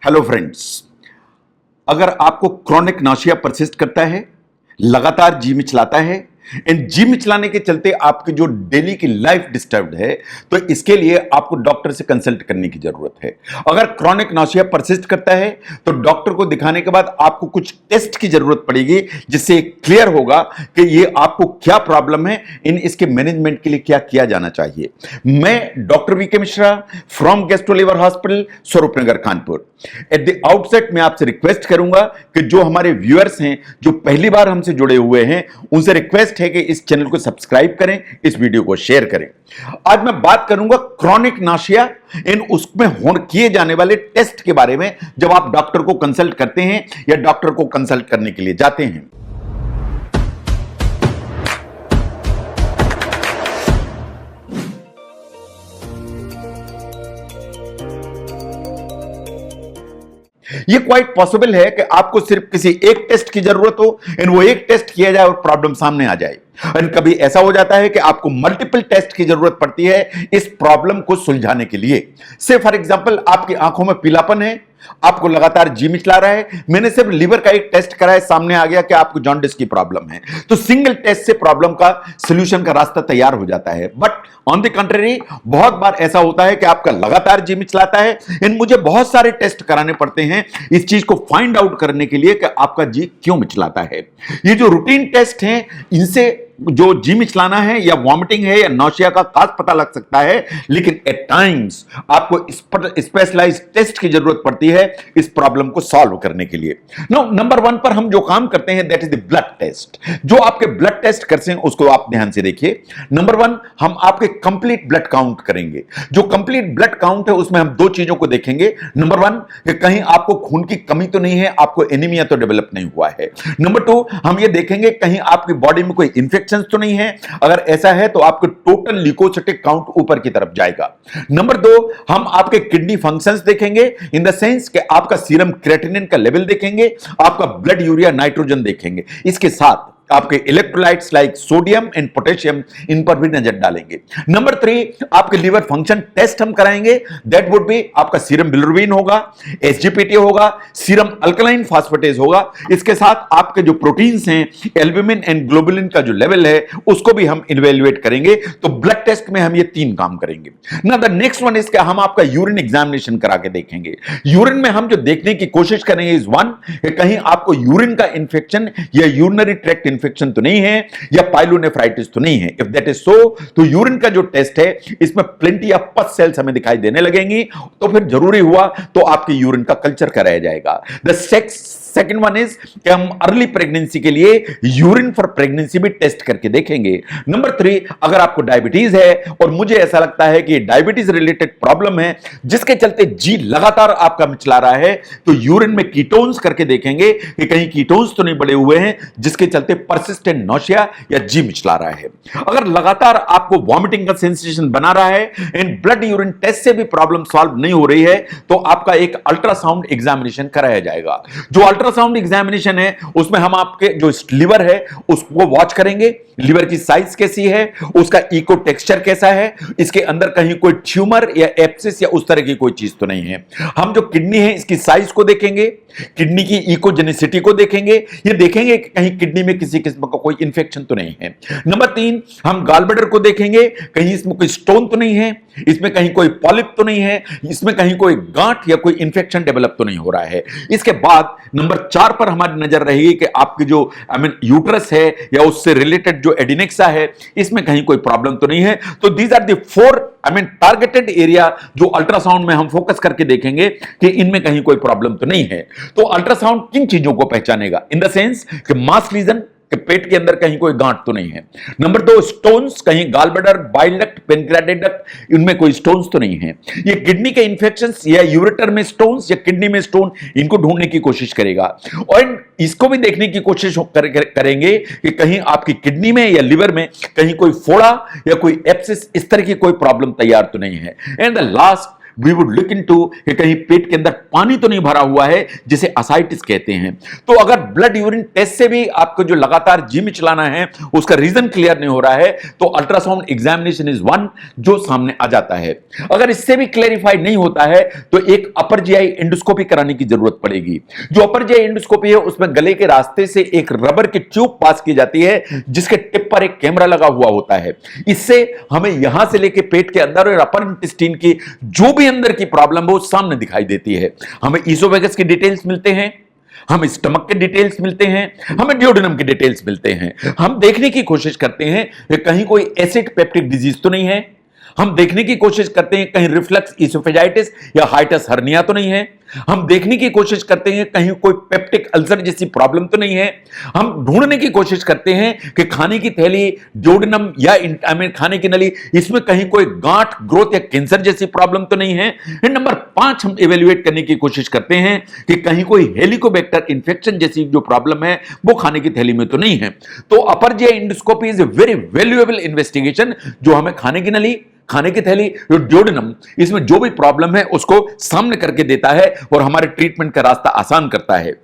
Hello friends, अगर आपको chronic नाशिया persist करता है, लगातार जी मिचलाता है, इन जी मिचलाने के चलते आपकी जो डेली की लाइफ डिस्टर्ब्ड है, तो इसके लिए आपको डॉक्टर से कंसल्ट करने की जरूरत है। अगर क्रोनिक नाशिया परसिस्ट करता है तो डॉक्टर को दिखाने के बाद आपको कुछ टेस्ट की जरूरत पड़ेगी, जिससे क्लियर होगा कि ये आपको क्या प्रॉब्लम है, इसके मैनेजमेंट के लिए क्या किया जाना चाहिए। मैं doctor VK Mishra from gastro liver hospital, Swaroop Nagar, Kanpur. At the outset मैं आपसे रिक्वेस्ट करूंगा कि जो हमारे व्यूअर्स हैं, जो पहली बार हमसे जुड़े हुए हैं, उनसे रिक्वेस्ट है कि इस चैनल को सब्सक्राइब करें, इस वीडियो को शेयर करें। आज मैं बात करूंगा क्रोनिक नाशिया, उसमें किए जाने वाले टेस्ट के बारे में, जब आप डॉक्टर को कंसल्ट करते हैं या डॉक्टर को कंसल्ट करने के लिए जाते हैं। ये क्वाइट पॉसिबल है कि आपको सिर्फ किसी एक टेस्ट की जरूरत हो, वो एक टेस्ट किया जाए और प्रॉब्लम सामने आ जाए। और कभी ऐसा हो जाता है कि आपको मल्टीपल टेस्ट की जरूरत पड़ती है इस प्रॉब्लम को सुलझाने के लिए। से फॉर एग्जांपल, आपकी आंखों में पीलापन है, आपको लगातार जी मिचला रहा है, मैंने सिर्फ लिवर का एक टेस्ट कराया, सामने आ गया कि आपको जॉन्डिस की प्रॉब्लम है, तो सिंगल टेस्ट से प्रॉब्लम का सॉल्यूशन का रास्ता तैयार हो जाता है। बट ऑन द कंट्री, बहुत बार ऐसा होता है कि आपका लगातार जी मिचलाता है, मुझे बहुत सारे टेस्ट कराने पड़ते हैं इस चीज को फाइंड आउट करने के लिए कि आपका जी क्यों मिचलाता है। ये जो रूटीन टेस्ट हैं, इनसे जो जी मिचलाना है या वॉमिटिंग है या नौशिया का खास पता लग सकता है, लेकिन एट टाइम्स आपको स्पेशलाइज्ड टेस्ट की जरूरत पड़ती है इस प्रॉब्लम को सॉल्व करने के लिए। नंबर 1 पर हम जो काम करते हैं that is the blood test. जो आपके ब्लड टेस्ट करते हैं उसको आप ध्यान से देखिए। नंबर 1, हम आपके कंप्लीट ब्लड काउंट करेंगे। जो कंप्लीट ब्लड काउंट है उसमें हम दो चीजों को देखेंगे। नंबर 1 कि कहीं आपको खून की कमी तो नहीं है, आपको एनीमिया तो डेवलप नहीं हुआ है। नंबर 2, हम ये देखेंगे कहीं आपकी बॉडी में कोई इंफेक्शन तो नहीं है, अगर ऐसा है तो आपको टोटल ल्यूकोसाइटिक काउंट ऊपर की तरफ जाएगा। नंबर 2, हम आपके किडनी फंक्शंस देखेंगे, इन द सेंस कि आपका सीरम क्रेटिनिन का लेवल देखेंगे, आपका ब्लड यूरिया नाइट्रोजन देखेंगे। इसके साथ आपके electrolytes like sodium and potassium, इन पर भी नजर डालेंगे। नंबर 3, आपके लिवर फंक्शन टेस्ट हम कराएंगे। दैट वुड बी आपका सीरम बिलिरुबिन होगा, एसजीपीटी होगा, सीरम अल्कलाइन फास्फेटेज होगा। इसके साथ आपके जो प्रोटीन्स हैं, एल्ब्यूमिन एंड ग्लोबुलिन का जो लेवल है, उसको भी हम इवेल्युएट करेंगे। तो ब्लड टेस्ट में हम ये 3 काम करेंगे ना। द नेक्स्ट वन इज हम आपका यूरिन एग्जामिनेशन करा के देखेंगे। यूरिन में हम जो देखने की कोशिश करेंगे इज 1, कहीं आपको यूरिन का इंफेक्शन या यूरिनरी ट्रैक्ट इंफेक्शन तो नहीं है, या पाइलोनेफ्राइटिस तो नहीं है। इफ दैट इज सो, तो यूरिन का जो टेस्ट है इसमें प्लेंटी ऑफ पस सेल्स हमें दिखाई देने लगेंगी, तो फिर जरूरी हुआ तो आपके यूरिन का कल्चर कराया जाएगा। द सेकंड वन इज कि हम अर्ली प्रेगनेंसी के लिए यूरिन फॉर प्रेगनेंसी भी टेस्ट करके देखेंगे। नंबर 3, अगर आपको डायबिटीज है और मुझे ऐसा लगता है कि डायबिटीज रिलेटेड प्रॉब्लम है जिसके चलते जी लगातार आपका मिचला रहा है, तो यूरिन में कीटोन्स करके देखेंगे कि कहीं कीटोन्स तो नहीं बढ़े हुए हैं जिसके चलते परसिस्टेंट नौशिया या जी मिचला रहा है। अगर लगातार आपको वॉमिटिंग का सेंसेशन बना रहा है एंड ब्लड यूरिन टेस्ट से भी प्रॉब्लम सॉल्व नहीं हो रही है, तो आपका एक अल्ट्रासाउंड एग्जामिनेशन कराया जाएगा। जो अल्ट्रासाउंड एग्जामिनेशन है उसमें हम आपके जो लिवर है उसको वॉच करेंगे, लिवर की साइज कैसी है, उसका इको टेक्सचर कैसा है, इसके अंदर कहीं कोई ट्यूमर या एब्सिस या उस तरह की कोई चीज तो नहीं है। हम जो किडनी है इसकी साइज को देखेंगे, किडनी की इकोजेनिसिटी को देखेंगे, ये देखेंगे कि कहीं किडनी में किसी किस्म का कोई इंफेक्शन तो नहीं है। नंबर 3, हम गॉलब्लैडर को देखेंगे, कहीं इसमें कोई स्टोन तो नहीं है, इसमें कहीं कोई पॉलिप तो नहीं है, इसमें कहीं कोई गांठ या कोई इंफेक्शन डेवलप तो नहीं हो रहा है। इसके बाद नंबर 4 पर हमारी नजर रहेगी कि आपकी जो यूट्रस है या उससे रिलेटेड जो एडिनेक्सा है, इसमें कहीं कोई प्रॉब्लम तो नहीं है। तो these are the 4 targeted area जो अल्ट्रासाउंड में हम फोकस करके देखेंगे कि इनमें कहीं कोई प्रॉब्लम तो नहीं है। तो अल्ट्रासाउंड किन चीजों को पहचानेगा? इन द सेंस कि मास लीजन, कि पेट के अंदर कहीं कोई गांठ तो नहीं है। नंबर 2, स्टोन्स, कहीं gallbladder, bile duct, pancreatic duct, इनमें कोई स्टोन्स तो नहीं है। ये किडनी के इंफेक्शंस या यूरेटर में स्टोन्स या किडनी में स्टोन, इनको ढूंढने की कोशिश करेगा। और इसको भी देखने की कोशिश करेंगे कि कहीं आपकी किडनी में या लिवर में कहीं कोई फोड़ा या कोई एब्सिस, इस तरह की कोई प्रॉब्लम तैयार तो नहीं है। And the last we would look into कि कहीं पेट के अंदर पानी तो नहीं भरा हुआ है, जिसे असाइटिस कहते हैं। तो अगर ब्लड यूरिन टेस्ट से भी आपको जो लगातार जी मिचलाना है उसका रीजन क्लियर नहीं हो रहा है, तो अल्ट्रासाउंड एग्जामिनेशन इज वन जो सामने आ जाता है। अगर इससे भी क्लैरिफाई नहीं होता है तो एक अपर जीआई एंडोस्कोपी कराने की जरूरत पड़ेगी। जो अपर जीआई एंडोस्कोपी है उसमें गले के रास्ते से एक रबर की ट्यूब पास की जाती है, जिसके टिप पर एक कैमरा लगा हुआ होता है। इससे हमें यहां से लेकर पेट के अंदर और अपर इंटेस्टाइन की जो भी अंदर की प्रॉब्लम है वो सामने दिखाई देती है। हमें ईसोफेगस की डिटेल्स मिलते हैं, हम स्टमक के डिटेल्स मिलते हैं, हमें ड्यूडेनम के डिटेल्स मिलते हैं। हम देखने की कोशिश करते हैं कि कहीं कोई एसिड पेप्टिक डिजीज तो नहीं है। हम देखने की कोशिश करते हैं कहीं रिफ्लक्स इसोफेजाइटिस या हाइटस हर्निया तो नहीं है। हम देखने की कोशिश करते हैं कहीं कोई पेप्टिक अल्सर जैसी प्रॉब्लम तो नहीं है। हम ढूंढने की कोशिश करते हैं कि खाने की थैली, ड्यूडेनम या खाने की नली, इसमें कहीं कोई गांठ, ग्रोथ या कैंसर जैसी प्रॉब्लम तो नहीं है। नंबर 5, हम इवेल्युएट करने की कोशिश करते हैं कि कहीं कोई हेलिकोबैक्टर इंफेक्शन जैसी जो प्रॉब्लम है वो खाने की थैली में तो नहीं है। तो upper GI endoscopy is a very valuable investigation जो हमें खाने की नली, खाने की थैली, ड्यूडेनम, इसमें जो भी प्रॉब्लम है उसको सामने करके देता है और हमारे ट्रीटमेंट का रास्ता आसान करता है।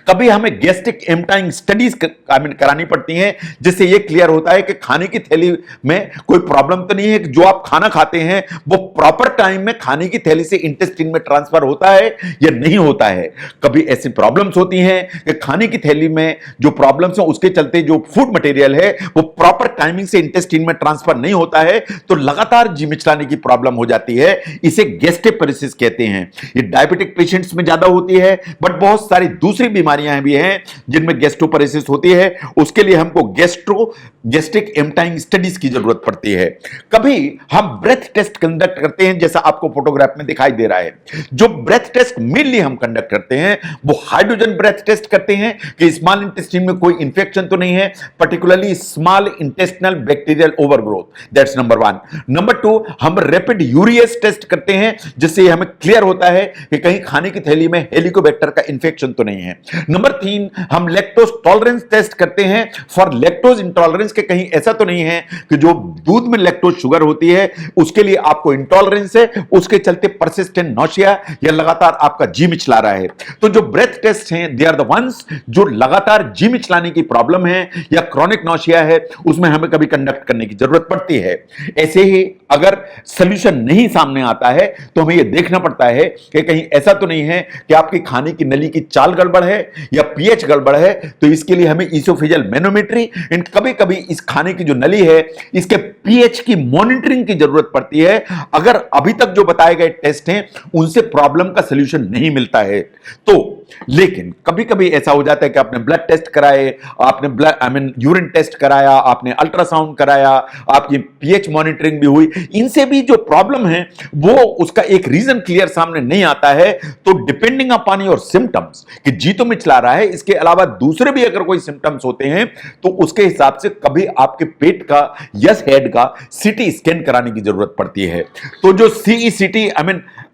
कभी हमें गैस्ट्रिक एम्पटाइंग स्टडीज करानी पड़ती हैं, जिससे यह क्लियर होता है कि खाने की थैली में कोई प्रॉब्लम तो नहीं है, कि जो आप खाना खाते हैं वो प्रॉपर टाइम में खाने की थैली से इंटेस्टाइन में ट्रांसफर होता है या नहीं होता है। कभी ऐसी प्रॉब्लम्स होती हैं कि खाने की थैली में जो प्रॉब्लम्स हैं उसके चलते जो फूड मटेरियल है वो प्रॉपर टाइमिंग से इंटेस्टाइन में ट्रांसफर नहीं होता है, तो लगातार जी मिचलाने की प्रॉब्लम हो जाती है। इसे गैस्ट्रोपेरेसिस कहते हैं। ये डायबिटिक पेशेंट्स में ज्यादा होती है, बट बहुत सारी दूसरी बीमारियां भी हैं जिनमें गैस्ट्रोपेरेसिस होती है। उसके लिए हमको गैस्ट्रिक एम्पटाइंग स्टडीज की जरूरत पड़ती है। कभी हम ब्रेथ टेस्ट कंडक्ट करते हैं, जैसा आपको फोटोग्राफ में दिखाई दे रहा है। जो ब्रेथ टेस्ट मेनली हम कंडक्ट करते हैं वो हाइड्रोजन ब्रेथ टेस्ट करते हैं कि स्मॉल इंटेस्टाइन में कोई इंफेक्शन तो नहीं है, particularly small intestinal bacterial overgrowth. That's number 1। Number 2, हम रैपिड यूरियस टेस्ट करते हैं, जिससे हमें क्लियर होता है कि कहीं खाने की थैली में हेलिकोबैक्टर का इंफेक्शन तो नहीं है। नंबर 3, हम लैक्टोज टॉलरेंस टेस्ट करते हैं फॉर लैक्टोज इंटॉलरेंस, के कहीं ऐसा तो नहीं है कि जो दूध में लैक्टोज शुगर होती है उसके लिए आपको इंटॉलरेंस है, उसके चलते परसिस्टेंट नौशिया या लगातार आपका जी मिचला रहा है। तो जो ब्रेथ टेस्ट हैं दे आर द वंस जो लगातार जी मिचलाने की प्रॉब्लम है या क्रॉनिक नौशिया है उसमें हमें कभी कंडक्ट करने की जरूरत पड़ती है। ऐसे ही अगर सॉल्यूशन नहीं सामने आता है तो हमें यह देखना पड़ता है कि कहीं ऐसा तो नहीं है कि आपकी खाने की नली की चाल गड़बड़ है या पीएच गड़बड़ है, तो इसके लिए हमें ईसोफेजियल मैनोमेट्री एंड कभी कभी इस खाने की जो नली है इसके पीएच की मॉनिटरिंग की जरूरत पड़ती है। अगर अभी तक जो बताए गए टेस्ट हैं उनसे प्रॉब्लम का सॉल्यूशन नहीं मिलता है तो, लेकिन कभी कभी ऐसा हो जाता है कि आपने ब्लड टेस्ट कराए, आपने ब्लड यूरिन टेस्ट कराया, आपने अल्ट्रासाउंड कराया, आपकी पीएच मॉनिटरिंग भी हुई, इनसे भी जो प्रॉब्लम है वो उसका एक रीजन क्लियर सामने नहीं आता है। तो डिपेंडिंग अपॉन योर सिम्टम्स कि जी तो मिचला रहा है, इसके अलावा दूसरे भी अगर कोई सिम्टम्स होते हैं तो उसके हिसाब से कभी आपके पेट का या हेड का सीटी स्कैन कराने की जरूरत पड़ती है। तो जो CECT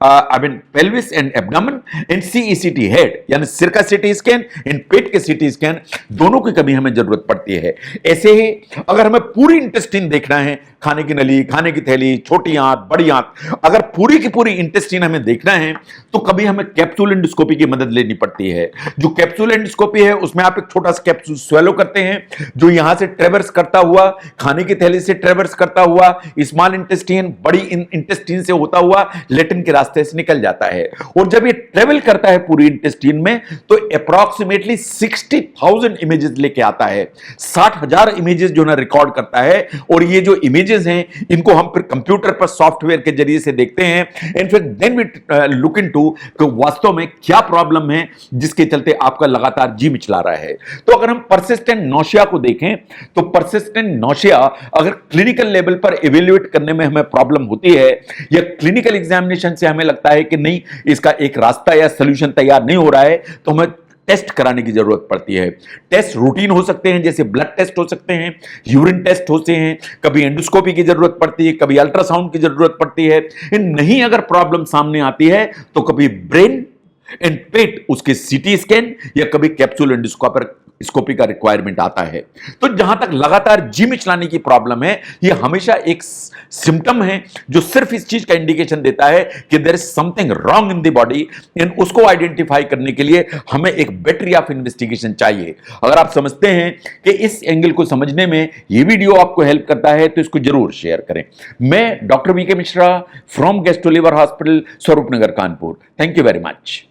pelvis and abdomen and CECT head यानी सिर का सीटी स्कैन एंड पेट के सीटी स्कैन, दोनों की कभी हमें जरूरत पड़ती है। ऐसे ही अगर हमें पूरी इंटेस्टाइन देखना है, खाने की नली, खाने की थैली, छोटी आंत, बड़ी आंत, अगर पूरी की पूरी इंटेस्टाइन हमें देखना है तो कभी हमें कैप्सूल एंडोस्कोपी की मदद लेनी पड़ती है। जो कैप्सूल एंडोस्कोपी है उसमें आप एक छोटा सा कैप्सूल स्वेलो करते हैं जो यहां से ट्रेवर्स करता हुआ, खाने की थैली से ट्रेवर्स करता हुआ, स्मॉल इंटेस्टाइन, बड़ी इंटेस्टाइन से होता हुआ लेटिन के रास्ते से निकल जाता है। और जब ये ट्रेवल करता है पूरी इंटेस्टाइन में तो अप्रॉक्सीमेटली 60,000 इमेजेस लेके आता है। 60,000 इमेजेस जो ना रिकॉर्ड करता है और ये जो इमेजेस हैं इनको हम फिर कंप्यूटर पर सॉफ्टवेयर के जरिए से देखते हैं। In fact then we look into कि वास्तव में क्या प्रॉब्लम है जिसके चलते आपका लगातार जी मिचला रहा है। तो अगर हम परसिस्टेंट नौशिया को देखें तो परसिस्टेंट नौशिया अगर क्लिनिकल लेवल पर इवेल्युएट करने में हमें प्रॉब्लम होती है या क्लिनिकल एग्जामिनेशन से हमें लगता है कि नहीं इसका एक रास्ता या सॉल्यूशन तैयार नहीं हो रहा है तो हमें टेस्ट कराने की जरूरत पड़ती है। टेस्ट रूटीन हो सकते हैं, जैसे ब्लड टेस्ट हो सकते हैं, यूरिन टेस्ट होते हैं, कभी एंडोस्कोपी की जरूरत पड़ती है, कभी अल्ट्रासाउंड की जरूरत पड़ती है। नहीं अगर प्रॉब्लम सामने आती है तो कभी ब्रेन एंड पेट उसके सीटी स्कैन या कभी कैप्सूल स्कोपी का रिक्वायरमेंट आता है। तो जहां तक लगातार जी मिचलाने की प्रॉब्लम है, यह हमेशा एक सिम्टम है जो सिर्फ इस चीज का इंडिकेशन देता है कि there is something wrong in the body. इन उसको आइडेंटिफाई करने के लिए हमें एक बैटरी ऑफ इन्वेस्टिगेशन चाहिए। अगर आप समझते हैं कि इस एंगल को समझने में यह वीडियो आपको हेल्प करता है तो इसको जरूर शेयर करें। मैं doctor VK Mishra from gastro liver hospital, Swaroop Nagar, Kanpur. Thank you very much.